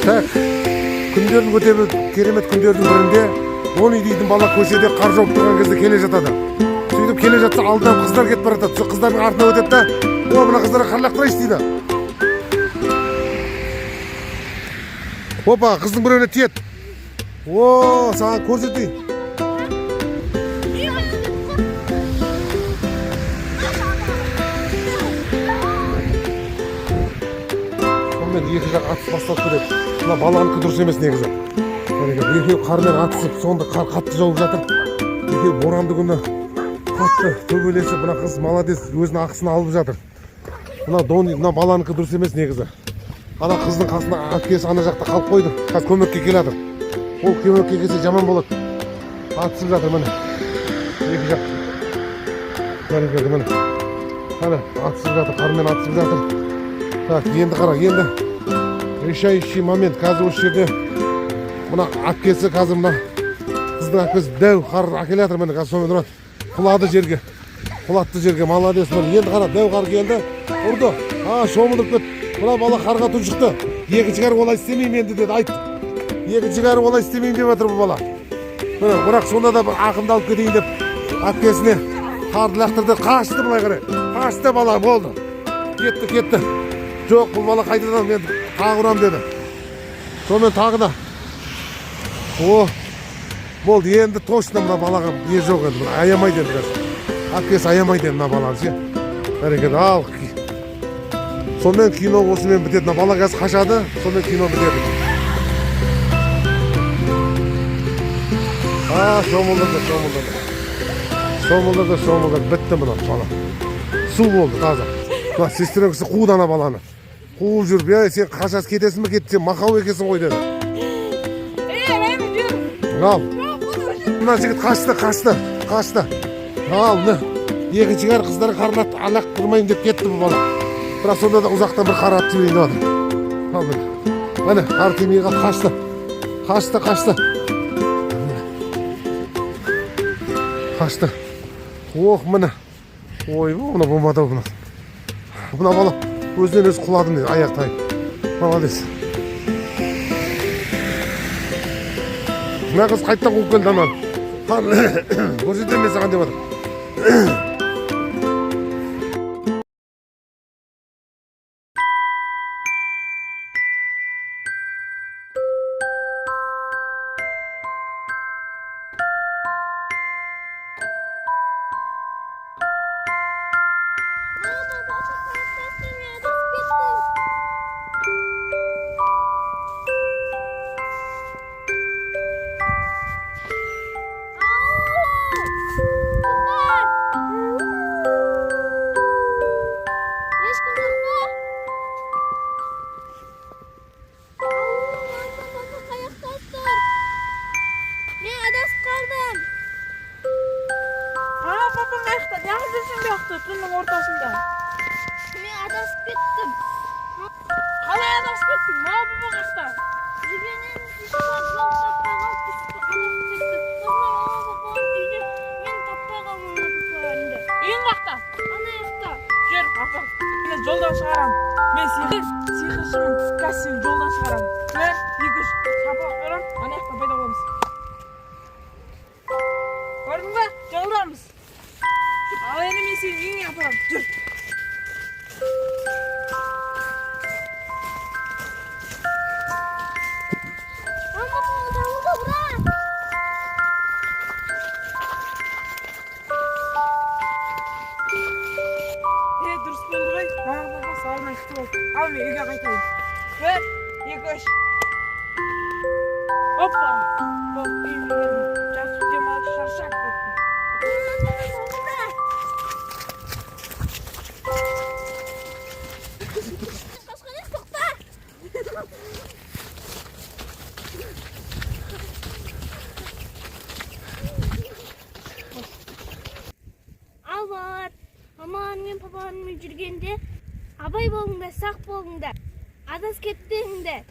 Күндердің өте керемет күндердің бірінде 10 үйдің бала көшеде қар жауып тұрған кезде келе жатады. Сөйтіп келе жатса алдынан қыздар кетіп бара жатады. Сол қыздардың артына өтеді да, "О, мына қыздарға қар лақтырайыншы" дейді. Опа, қыздың біреуіне тиеді. О, саған көрсетейін. Сонымен екі жақ атыс бастап кетеді. Мына баланікі дұрыс емес негізі. Екеуі қармен атысып, сонда қар қатты жауып жатыр. Екеуі боранды күні қатты төбелесіп, мына қыз молодец, өзінің ақысын алып жатыр. Мына баланікі дұрыс емес негізі. Ана қыздың қасында әпкесі ана жақта қалып қойды. Қазір көмекке келеді. Ол көмекке келсе жаман болады. Атысып жатыр міне. Екі жақ. Міне. Атысып жатыр, қармен атысып жатыр. Так, енді қара, енді решающий момент. Қазір осы жерде мына әпкесі, қазір мына қыздың әпкесі дәу қар әкеле жатыр міне. Қазір сонымен ұрады. Құлатты жерге, молодец. Енді қара, дәу қар келді, ұрды. Шомылдырып кетті. Мына бала қарға тұншықты. Екінші кәрі олай істемеймін енді деді, айтты. Екінші кәрі олай істемеймін деп жатыр бұл бала. Бірақ сонда да ақымды алып кетейін деп әпкесіне қарды лақтырды. Қашты былай қарай. Қашты бала, болды. Кетті. Жоқ, бұл бала қайтадан мен тағы ұрам деді. Сонымен тағы да. Болды, енді точно мына балаға не жоқ енді. Аямай деді. Әпкесі аямай деді мына баланы ше. Бәрекелді, ал. Сонымен кино осымен бітеді. Мына бала қазір қашады, сонымен кино бітеді. Шомылдырды. Бітті мына бала. Су болды таза. Мына сестрен кісі қуды ана баланы. Қуып жүріп, сен қашасы кетесің бе, кетті, сен мақау екенсің ғой деді. Ал. Мына жігіт қашты. Ал, екінші кәрі қыздары қарына алақ тұрмайын деп кетті бұл бала. Бірақ сонда да ұзақтан бір қара атып жіберейін деп жатыр. Міне, қар тимей қалып қашты. Міне. Ой, мына болмады бұны. Мына бала өзінен өзі құладым дейді, аяқтайын. Молодец. Мына қыз қайттан қуып келді ананы. Көрсетемін мен саған деп жатыр. Tunun ortasında. Ben adasıp gittim. Kalaya adasıp gittin. Ne yapı bu kasta? Zibenin saat yol tappağa düştü. Anam çekti. Sonra ona babam gidip ben tappağa bulmadım halinde. İyin kalkta. Ana yakta. Gör kalkta. Yine yoldan çıkaram. Ben sihirşimim. Gaz seni yoldan çıkaram. Gör yıkış. Şapalak verim. Ana yakta payda olamız. Gördün mü? Yoldamız. Al elimi sen yiyin yapalım. Dur. Dursun oldu koy. Baba sağolun kütüp ol. Al ben үйге қайтайын. Bir, iki, üç. Hoppa. Bak үйüme geldim. Жатып демалып шаршап кеттім. Албар, мамаң мен папаңмен жүргенде абай болыңдар, сақ болыңдар. Адасып кетпеңдер.